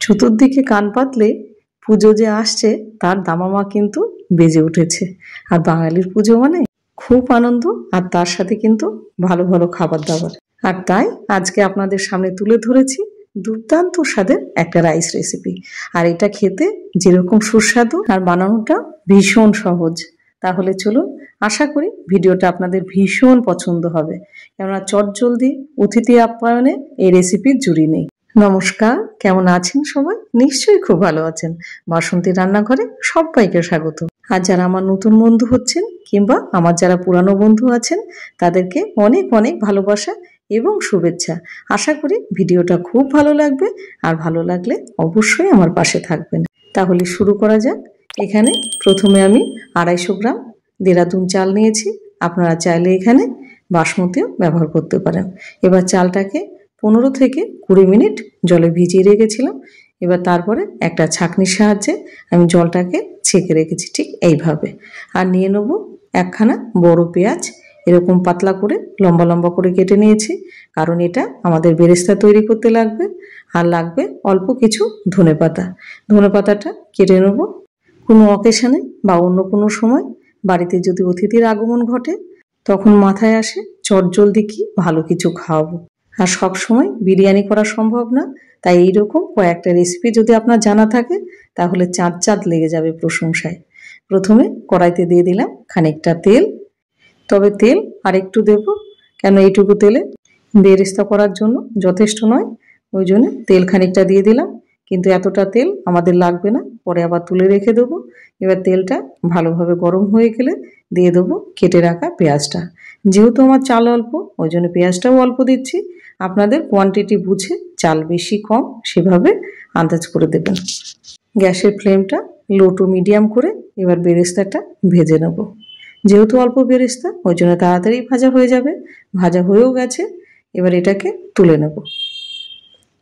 চতুর্দিকে কান পাতলে পুজো যে আসছে তার দামামা কিন্তু বেজে উঠেছে। আর বাঙালির পুজো মানে খুব আনন্দ, আর তার সাথে কিন্তু ভালো ভালো খাবার দাবার। আর তাই আজকে আপনাদের সামনে তুলে ধরেছি দুর্দান্ত স্বাদের একটা রাইস রেসিপি। আর এটা খেতে যেরকম সুস্বাদু আর বানানোটা ভীষণ সহজ। তাহলে চলুন, আশা করি ভিডিওটা আপনাদের ভীষণ পছন্দ হবে, কেননা চটজলদি অতিথি আপ্যায়নে এই রেসিপির জুড়ি নেই। নমস্কার, কেমন আছেন সবাই? নিশ্চয়ই খুব ভালো আছেন। বাসন্তী রান্নাঘরে সবাইকে স্বাগত। আর যারা আমার নতুন বন্ধু হচ্ছেন কিংবা আমার যারা পুরানো বন্ধু আছেন তাদেরকে অনেক অনেক ভালোবাসা এবং শুভেচ্ছা। আশা করি ভিডিওটা খুব ভালো লাগবে, আর ভালো লাগলে অবশ্যই আমার পাশে থাকবেন। তাহলে শুরু করা যাক। এখানে প্রথমে আমি 250 গ্রাম দেরাদুন চাল নিয়েছি। আপনারা চাইলে এখানে বাসমতিও ব্যবহার করতে পারেন। এবার চালটাকে 15 থেকে 20 মিনিট জলে ভিজিয়ে রেখেছিলাম। এবার তারপরে একটা ছাঁকনির সাহায্যে আমি জলটাকে ছেঁকে রেখেছি ঠিক এইভাবে। আর নিয়ে নেব একখানা বড় পেঁয়াজ, এরকম পাতলা করে লম্বা লম্বা করে কেটে নিয়েছি, কারণ এটা আমাদের বেরেস্তা তৈরি করতে লাগবে। আর লাগবে অল্প কিছু ধনেপাতা। ধনেপাতাটা কেটে নেব। কোনো অকেশনে বা অন্য কোনো সময় বাড়িতে যদি অতিথির আগমন ঘটে তখন মাথায় আসে চটজলদি কি ভালো কিছু খাওয়াবো। আর সব সময় বিরিয়ানি করা সম্ভব না, তাই এইরকম কয়েকটা রেসিপি যদি আপনার জানা থাকে তাহলে চাঁদ চাঁদ লেগে যাবে প্রশংসায়। প্রথমে কড়াইতে দিয়ে দিলাম খানিকটা তেল, তবে তেল আর একটু দেব, কেন এইটুকু তেলে বেরেস্তা করার জন্য যথেষ্ট নয়, ওই জন্য তেল খানিকটা দিয়ে দিলাম। কিন্তু এতটা তেল আমাদের লাগবে না, পরে আবার তুলে রেখে দেবো। এবার তেলটা ভালোভাবে গরম হয়ে গেলে দিয়ে দেবো কেটে রাখা পেঁয়াজটা। যেহেতু আমার চাল অল্প, ওই জন্য পেঁয়াজটাও অল্প দিচ্ছি। আপনাদের কোয়ান্টিটি বুঝে চাল বেশি কম সেভাবে আন্দাজ করে দেবেন। গ্যাসের ফ্লেমটা লো টু মিডিয়াম করে এবার বেরেস্তাটা ভেজে নেব। যেহেতু অল্প বেরেস্তা, ওই জন্য তাড়াতাড়ি ভাজা হয়ে যাবে। ভাজা হয়েও গেছে। এবার এটাকে তুলে নেব।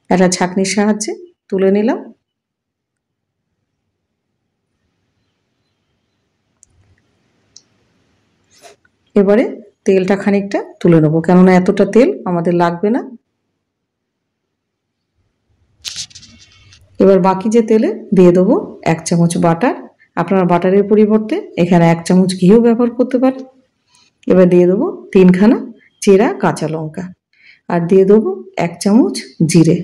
একটা ছাঁকনির সাহায্যে তুলে নিলাম। এবারে তেলটা খানিকটা তুলে নেব, কেননা এতটা তেল আমাদের লাগবে না। এবার বাকি যে তেলে দিয়ে দেবো 1 চামচ বাটার। আপনারা বাটারের পরিবর্তে এখানে 1 চামচ ঘিও ব্যবহার করতে পারেন। এবার দিয়ে দেবো 3খানা চেরা কাঁচা লঙ্কা, আর দিয়ে দেবো 1 চামচ জিরে।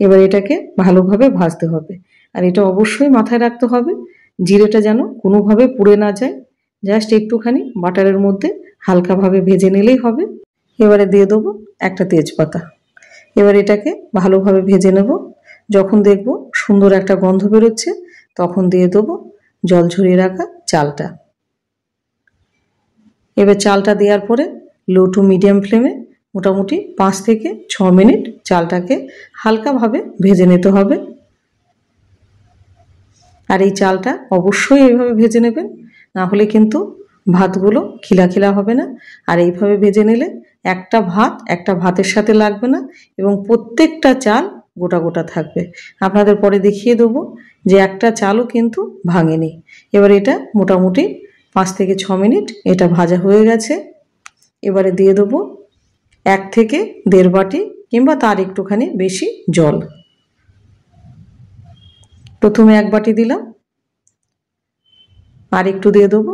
এবার এটাকে ভালোভাবে ভাজতে হবে। আর এটা অবশ্যই মাথায় রাখতে হবে জিরেটা যেন কোনোভাবে পুড়ে না যায়। জাস্ট একটুখানি বাটারের মধ্যে হালকাভাবে ভেজে নিলেই হবে। এবারে দিয়ে দেবো একটা তেজপাতা। এবার এটাকে ভালোভাবে ভেজে নেব। যখন দেখব সুন্দর একটা গন্ধ বেরোচ্ছে তখন দিয়ে দেবো জল ঝরিয়ে রাখা চালটা। এবার চালটা দেওয়ার পরে লো টু মিডিয়াম ফ্লেমে মোটামুটি 5 থেকে 6 মিনিট চালটাকে হালকাভাবে ভেজে নিতে হবে। আর এই চালটা অবশ্যই এইভাবে ভেজে নেবেন, না হলে কিন্তু ভাতগুলো খিলা খিলা হবে না। আর এইভাবে ভেজে নিলে একটা ভাত একটা ভাতের সাথে লাগবে না, এবং প্রত্যেকটা চাল গোটা গোটা থাকবে। আপনাদের পরে দেখিয়ে দেবো যে একটা চালও কিন্তু ভাঙেনি। এবার এটা মোটামুটি 5 থেকে 6 মিনিট এটা ভাজা হয়ে গেছে। এবারে দিয়ে দেবো 1 থেকে 1.5 বাটি কিংবা তার একটুখানি বেশি জল। প্রথমে 1 বাটি দিলাম, আর একটু দিয়ে দেবো।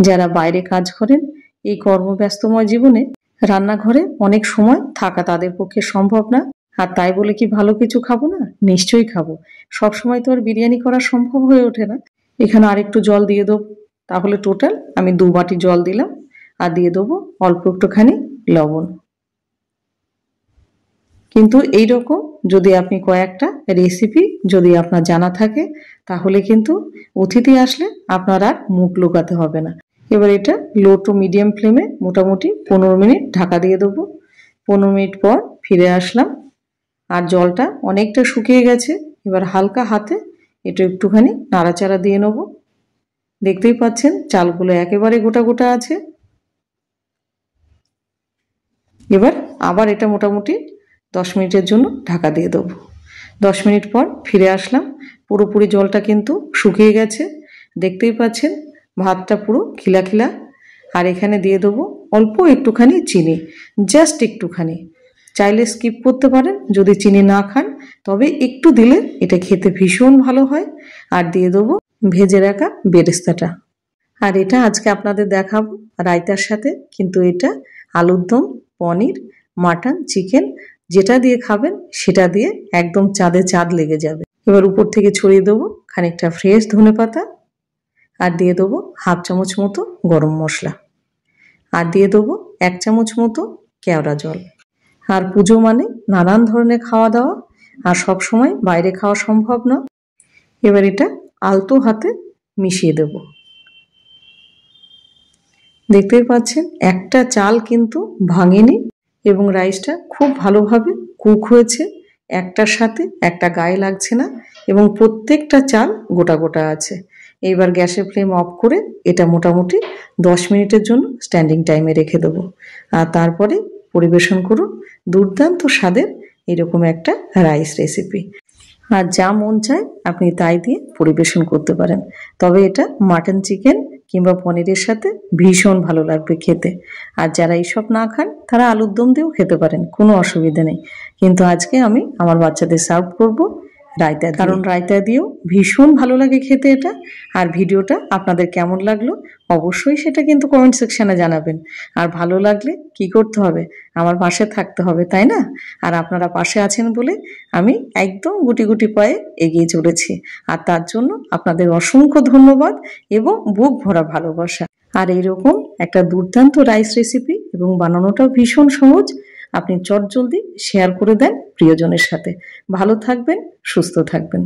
যারা বাইরে কাজ করেন এই কর্মব্যস্তময় জীবনে রান্নাঘরে অনেক সময় থাকা তাদের পক্ষে সম্ভব না। আর তাই বলে কি ভালো কিছু খাবো না? নিশ্চয়ই খাবো। সবসময় তো আর বিরিয়ানি করা সম্ভব হয়ে ওঠে না। এখানে আরেকটু জল দিয়ে দেবো। তাহলে টোটাল আমি 2 বাটি জল দিলাম। আর দিয়ে দেবো অল্প একটুখানি লবণ। কিন্তু এই রকম যদি আপনি কয়েকটা রেসিপি যদি আপনার জানা থাকে তাহলে কিন্তু অতিথি আসলে আপনার আর মুখ লুকাতে হবে না। এবার এটা লো টু মিডিয়াম ফ্লেমে মোটামুটি 15 মিনিট ঢাকা দিয়ে দেবো। 15 মিনিট পর ফিরে আসলাম, আর জলটা অনেকটা শুকিয়ে গেছে। এবার হালকা হাতে এটা একটুখানি নাড়াচাড়া দিয়ে নেব। দেখতেই পাচ্ছেন চালগুলো একেবারে গোটা গোটা আছে। এবার আবার এটা মোটামুটি 10 মিনিটের জন্য ঢাকা দিয়ে দেবো। 10 মিনিট পর ফিরে আসলাম। পুরোপুরি জলটা কিন্তু শুকিয়ে গেছে। দেখতেই পাচ্ছেন ভাতটা পুরো খিলা খিলা। আর এখানে দিয়ে দেবো অল্প একটুখানি চিনি, জাস্ট একটুখানি। চাইলে স্কিপ করতে পারেন যদি চিনি না খান, তবে একটু দিলে এটা খেতে ভীষণ ভালো হয়। আর দিয়ে দেবো ভেজে রাখা বেরেস্তাটা। আর এটা আজকে আপনাদের দেখাবো রায়তার সাথে, কিন্তু এটা আলুর দম, পনির, মাটন, চিকেন যেটা দিয়ে খাবেন সেটা দিয়ে একদম চাঁদে চাঁদ লেগে যাবে। এবার উপর থেকে ছড়িয়ে দেবো খানিকটা ফ্রেশ ধনেপাতা, আর দিয়ে দেবো হাফ চামচ মতো গরম মশলা, আর দিয়ে দেবো 1 চামচ মতো কেওড়া জল। আর পুজো মানে নানান ধরনের খাওয়া দাওয়া, আর সব সময় বাইরে খাওয়া সম্ভব না। এবার এটা আলতো হাতে মিশিয়ে দেব। দেখতেই পাচ্ছেন একটা চাল কিন্তু ভাঙেনি এবং রাইসটা খুব ভালোভাবে কুক হয়েছে, একটার সাথে একটা গায়ে লাগছে না এবং প্রত্যেকটা চাল গোটা গোটা আছে। এইবার গ্যাসের ফ্লেম অফ করে এটা মোটামুটি 10 মিনিটের জন্য স্ট্যান্ডিং টাইমে রেখে দেবো। আর তারপরে পরিবেশন করুন দুর্দান্ত স্বাদের এরকম একটা রাইস রেসিপি। আর যা মন চায় আপনি তাই দিয়ে পরিবেশন করতে পারেন, তবে এটা মাটন, চিকেন কিংবা পনিরের সাথে ভীষণ ভালো লাগবে খেতে। আর যারা এইসব না খান তারা আলুর দম দিয়েও খেতে পারেন, কোনো অসুবিধা নেই। কিন্তু আজকে আমি আমার বাচ্চাদের সার্ভ করব রায়তা, কারণ রায়তা দিয়েও ভীষণ ভালো লাগে খেতে এটা। আর ভিডিওটা আপনাদের কেমন লাগলো অবশ্যই সেটা কিন্তু কমেন্ট সেকশানে জানাবেন। আর ভালো লাগলে কি করতে হবে, আমার পাশে থাকতে হবে, তাই না? আর আপনারা পাশে আছেন বলে আমি একদম গুটি গুটি পায়ে এগিয়ে চলেছি। আর তার জন্য আপনাদের অসংখ্য ধন্যবাদ এবং বুক ভরা ভালোবাসা। আর এইরকম একটা দুর্দান্ত রাইস রেসিপি এবং বানানোটাও ভীষণ সহজ, আপনি চটজলদি শেয়ার করে দেন প্রিয়জনের সাথে। ভালো থাকবেন, সুস্থ থাকবেন।